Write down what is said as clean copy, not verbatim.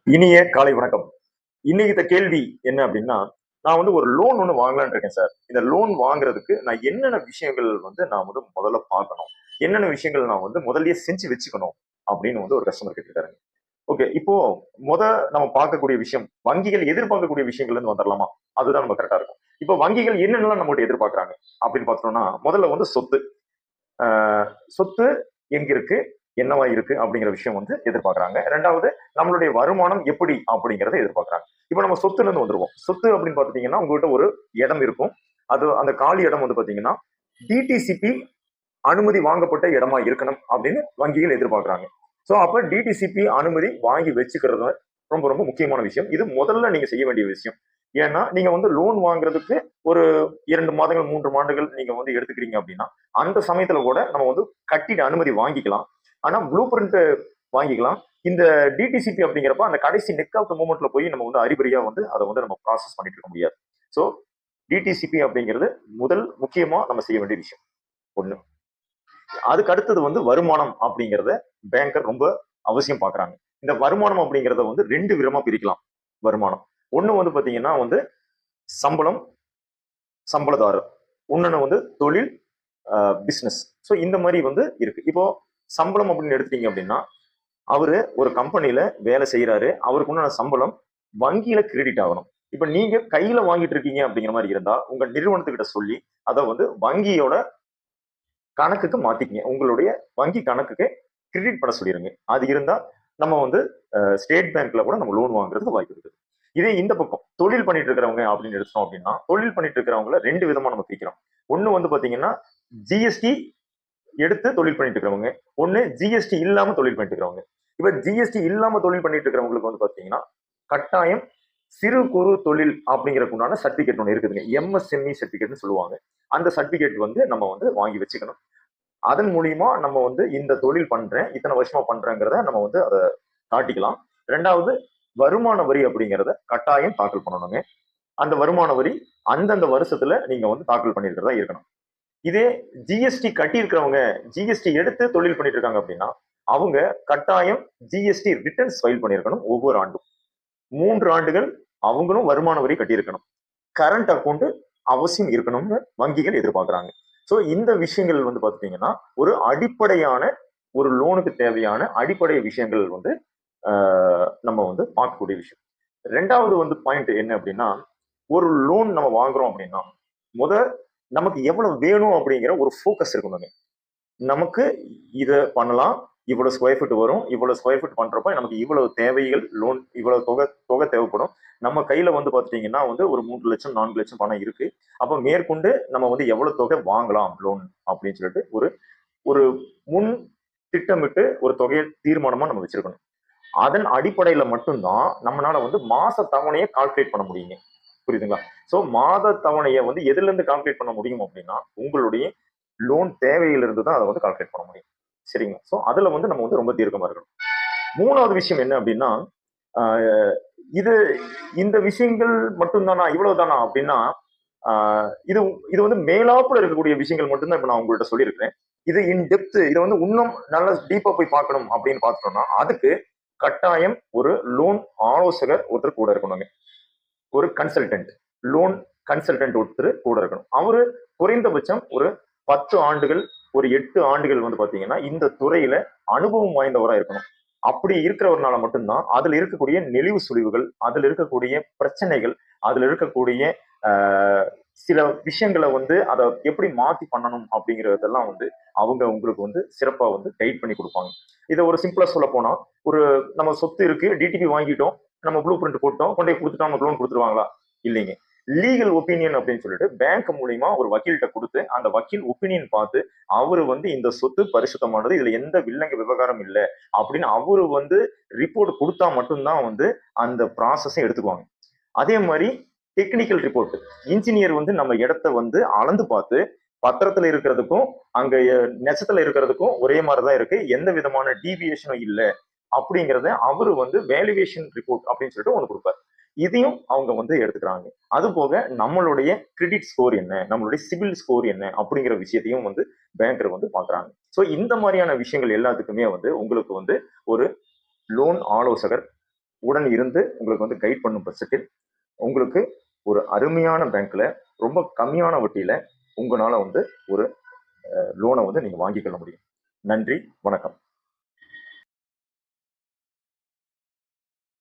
இனிய காலை வணக்கம். இன்னைக்கு இந்த கேள்வி என்ன அப்படின்னா, நான் வந்து ஒரு லோன் ஒண்ணு வாங்கலாம்னு இருக்கேன் சார். இந்த லோன் வாங்குறதுக்கு நான் என்னென்ன விஷயங்கள் வந்து நான் வந்து முதல்ல பார்க்கணும்? என்னென்ன விஷயங்கள் நான் வந்து முதல்லயே செஞ்சு வச்சுக்கணும்? அப்படின்னு வந்து ஒரு கஸ்டமர் கேட்டிருக்காருங்க. ஓகே. இப்போ மொத நம்ம பார்க்கக்கூடிய விஷயம், வங்கிகள் எதிர்பார்க்கக்கூடிய விஷயங்கள்ல இருந்து வந்துரலாமா? அதுதான் நம்ம கரெக்ட்டா இருக்கும். இப்போ வங்கிகள் என்னென்னலாம் நம்மட்ட எதிர்பார்க்குறாங்க? அப்படின்னு பார்த்தோம்னா, முதல்ல வந்து சொத்து. ஆ சொத்து எங்க இருக்கு? என்னவா இருக்கு? அப்படிங்கிற விஷயம் வந்து எதிர்பார்க்குறாங்க. 2வது நம்மளுடைய வருமானம் எப்படி? அப்படிங்கிறத எதிர்பார்க்குறாங்க. இப்ப நம்ம சொத்துலருந்து வந்துருவோம். சொத்து அப்படின்னு பார்த்துட்டீங்கன்னா, உங்ககிட்ட ஒரு இடம் இருக்கும். அது அந்த காலி இடம் வந்து பார்த்தீங்கன்னா, டிடிசிபி அனுமதி வாங்கப்பட்ட இடமா இருக்கணும் அப்படின்னு வங்கிகள் எதிர்பார்க்குறாங்க. ஸோ அப்ப டிடிசிபி அனுமதி வாங்கி வச்சுக்கிறது ரொம்ப ரொம்ப முக்கியமான விஷயம். இது முதல்ல நீங்க செய்ய வேண்டிய விஷயம். ஏன்னா, நீங்க வந்து லோன் வாங்குறதுக்கு ஒரு 2 மாதங்கள், 3 மாதங்கள் நீங்க வந்து எடுத்துக்கிறீங்க அப்படின்னா, அந்த சமயத்துல கூட நம்ம வந்து கட்டிட அனுமதி வாங்கிக்கலாம். ஆனா ப்ளூ பிரிண்ட் வாங்கிக்கலாம். இந்த டிடிசிபி அப்படிங்கிறப்ப அந்த கடைசி நெக் ஆஃப் த மூவ்மெண்ட்ல போய் நம்ம வந்து அறிபறியா வந்து அத வந்து நம்ம ப்ராசஸ் பண்ணிட்டு இருக்க முடியாது. ஸோ டிடிசிபி அப்படிங்கிறது முதல் முக்கியமா நம்ம செய்ய வேண்டிய விஷயம். 1. அதுக்கு அடுத்தது வந்து வருமானம் அப்படிங்கிறத பேங்கர் ரொம்ப அவசியம் பார்க்குறாங்க. இந்த வருமானம் அப்படிங்கிறத வந்து 2 விதமா பிரிக்கலாம். வருமானம். ஒண்ணு வந்து பார்த்தீங்கன்னா வந்து சம்பளம், சம்பளதாரர். இன்னொன்னு வந்து தொழில், பிசினஸ். ஸோ இந்த மாரி வந்து இருக்கு. இப்போ சம்பளம் அப்படின்னு எடுத்துட்டீங்க அப்படின்னா, அவரு ஒரு கம்பெனில வேலை செய்றாரு. அவருக்கு உண்டான சம்பளம் வங்கியில கிரெடிட் ஆகணும். இப்ப நீங்க கையில வாங்கிட்டு இருக்கீங்க அப்படிங்கிற மாரி இருந்தா, உங்க நிறுவனத்துக்கிட்ட சொல்லி, அத வந்து வங்கியோட கணக்குக்கு மாத்திக்கங்க. உங்களுடைய வங்கி கணக்குக்கு கிரெடிட் பண்ண சொல்லிருங்க. அது இருந்தா நம்ம வந்து ஸ்டேட் பேங்க்ல கூட நம்ம லோன் வாங்குறதுக்கு வாய்ப்பு இருக்குது. இதே இந்த பக்கம் தொழில் பண்ணிட்டு இருக்கிறவங்க அப்படின்னு எடுத்தோம் அப்படின்னா, தொழில் பண்ணிட்டு இருக்கிறவங்கள 2 விதமா நம்ம பிரிக்கிறோம். ஒண்ணு வந்து பாத்தீங்கன்னா, ஜிஎஸ்டி எடுத்து தொழில் பண்ணிட்டு இருக்கிறவங்க. ஒண்ணு ஜிஎஸ்டி இல்லாம தொழில் பண்ணிட்டு இருக்கிறவங்க. இப்ப ஜிஎஸ்டி இல்லாம தொழில் பண்ணிட்டு இருக்கிறவங்களுக்கு வந்து பாத்தீங்கன்னா, கட்டாயம் சிறு குறு தொழில் அப்படிங்கறதுக்கு உண்டான சர்டிபிகேட் ஒண்ணு இருக்குதுங்க. எம்எஸ்எம்இ சர்டிபிகேட்னு சொல்லுவாங்க. அந்த சர்டிபிகேட் வந்து நம்ம வந்து வாங்கி வச்சுக்கணும். அதன் மூலியமா நம்ம வந்து இந்த தொழில் பண்றேன், இத்தனை வருஷமா பண்றேங்கிறத நம்ம வந்து அத காட்டிக்கலாம். 2வது வருமான வரி அப்படிங்கிறத கட்டாயம் தாக்கல் பண்ணணுங்க. அந்த வருமான வரி அந்தந்த வருஷத்துல நீங்க வந்து தாக்கல் பண்ணியிருக்கிறதா இருக்கணும். இதே ஜிஎஸ்டி கட்டியிருக்கிறவங்க, ஜிஎஸ்டி எடுத்து தொழில் பண்ணிட்டு இருக்காங்க அப்படின்னா, அவங்க கட்டாயம் ஜிஎஸ்டி ரிட்டர்ன்ஸ் ஃபைல் பண்ணியிருக்கணும் ஒவ்வொரு ஆண்டும். 3 ஆண்டுகள் அவங்களும் வருமான வரி கட்டியிருக்கணும். கரண்ட் அக்கவுண்ட் அவசியம் இருக்கணும்னு வங்கிகள் எதிர்பார்க்குறாங்க. ஸோ இந்த விஷயங்கள் வந்து பார்த்துட்டீங்கன்னா, ஒரு அடிப்படையான ஒரு லோனுக்கு தேவையான அடிப்படை விஷயங்கள் வந்து நம்ம வந்து பார்க்கக்கூடிய விஷயம். 2வது வந்து பாயிண்ட் என்ன அப்படின்னா, ஒரு லோன் நம்ம வாங்குறோம் அப்படின்னா, முத நமக்கு எவ்வளவு வேணும் அப்படிங்கிற ஒரு ஃபோக்கஸ் இருக்கணுங்க. நமக்கு இத பண்ணலாம். இவ்வளவு ஸ்கொயர் ஃபீட் வரும். இவ்வளவு ஸ்கொயர் ஃபீட் பண்றப்ப நமக்கு இவ்வளவு தேவைகள் லோன் இவ்வளவு தொகை தேவைப்படும். நம்ம கையில வந்து பார்த்துட்டீங்கன்னா வந்து ஒரு 3,00,000 4,00,000 பணம் இருக்கு. அப்ப மேற்கொண்டு நம்ம வந்து எவ்வளவு தொகை வாங்கலாம் லோன் அப்படின்னு சொல்லிட்டு ஒரு ஒரு முன் திட்டமிட்டு ஒரு தொகையை தீர்மானமா நம்ம வச்சிருக்கணும். அதன் அடிப்படையில மட்டும் தான் நம்மளால வந்து மாச தவணையை கால்குலேட் பண்ண முடியுங்க. புரியுதுங்களா? சோ மாத தவணையை வந்து எதுல இருந்து கால்குலேட் பண்ண முடியும் அப்படின்னா, உங்களுடைய லோன் தேவையிலிருந்து தான் அத வந்து கால்குலேட் பண்ண முடியும். சரிங்களா? சோ அதுல வந்து நம்ம வந்து ரொம்ப தீர்க்கமா இருக்கணும். 3வது விஷயம் என்ன அப்படின்னா, ஆ இது இந்த விஷயங்கள் மட்டும் தானா? இவ்வளவு தானா? அப்படின்னா, ஆ இது இது வந்து மேலாப்புல இருக்கக்கூடிய விஷயங்கள் மட்டும் தான் இப்ப நான் உங்கள்ட்ட சொல்லியிருக்கிறேன். இது இன் டெப்த் இத வந்து இன்னும் நல்லா டீப்பா போய் பார்க்கணும் அப்படின்னு பார்த்துட்டோம்னா, அதுக்கு கட்டாயம் ஒரு லோன் ஆலோசகர் ஒருத்தர் கூட இருக்கணுங்க. ஒரு கன்சல்டன்ட். லோன் கன்சல்டன்ட் ஒருத்தர் கூட இருக்கணும். அவரு குறைந்தபட்சம் ஒரு 10 ஆண்டுகள், ஒரு 8 ஆண்டுகள் வந்து பார்த்தீங்கன்னா, இந்த துறையில அனுபவம் வாய்ந்தவரா இருக்கணும். அப்படி இருக்கிறவர்னால மட்டும் தான், அதுல இருக்கக்கூடிய நெளிவு சுளிவுகள், அதுல இருக்கக்கூடிய பிரச்சனைகள், அதுல இருக்கக்கூடிய அ சில விஷயங்கள வந்து அத எப்படி மாத்தி பண்ணணும் அப்படிங்கிறதெல்லாம் வந்து, அவங்க உங்களுக்கு வந்து சிறப்பா வந்து கைட் பண்ணி குடுப்பாங்க. இத ஒரு சிம்பிளா சொல்லப்போனா, ஒரு நம்ம சொத்து இருக்கு, டிடிபி வாங்கிட்டோம். நம்ம ப்ளூ பிரிண்ட் போட்டோம். கொண்டு போய் குடுத்துட்டா நமக்கு லோன் குடுத்துருவாங்களா? இல்லைங்க. லீகல் ஒப்பீனியன் அப்படின்னு சொல்லிட்டு பேங்க் மூலியமா ஒரு வக்கீல்ட்ட குடுத்து, அந்த வக்கீல் ஒப்பீனியன் பார்த்து, அவரு வந்து இந்த சொத்து பரிசுத்தமானது. இதுல எந்த வில்லங்க விவகாரம் இல்ல. அப்படின்னு அவரு வந்து ரிப்போர்ட் குடுத்தா மட்டும் தான் வந்து அந்த ப்ராசஸ எடுத்துக்குவாங்க. அதே மாரி டெக்னிக்கல் ரிப்போர்ட். இன்ஜினியர் வந்து நம்ம இடத்த வந்து அளந்து பார்த்து, பத்திரத்துல இருக்கிறதுக்கும், அங்க நெசத்துல இருக்கிறதுக்கும் ஒரே மாரி தான் இருக்கு. எந்த விதமான டீவியேஷனும் இல்ல. அப்படிங்கிறத அவரு வந்து வேல்யூவேஷன் ரிப்போர்ட் அப்படின்னு சொல்லிட்டு ஒண்ணு குடுப்பாரு. இதையும் அவங்க வந்து எடுத்துக்கிறாங்க. அது போக நம்மளுடைய கிரெடிட் ஸ்கோர் என்ன? நம்மளுடைய சிபில் ஸ்கோர் என்ன? அப்படிங்கிற விஷயத்தையும் வந்து பேங்கர் வந்து பார்க்குறாங்க. ஸோ இந்த மாரியான விஷயங்கள் எல்லாத்துக்குமே வந்து உங்களுக்கு வந்து ஒரு லோன் ஆலோசகர் உடன் இருந்து உங்களுக்கு வந்து கைட் பண்ணும் பட்சத்தில் உங்களுக்கு ஒரு அருமையான பேங்க்ல ரொம்ப கம்மியான வட்டியில உங்களால வந்து ஒரு லோனை வந்து நீங்க வாங்கிக் கொள்ள முடியும். நன்றி, வணக்கம்.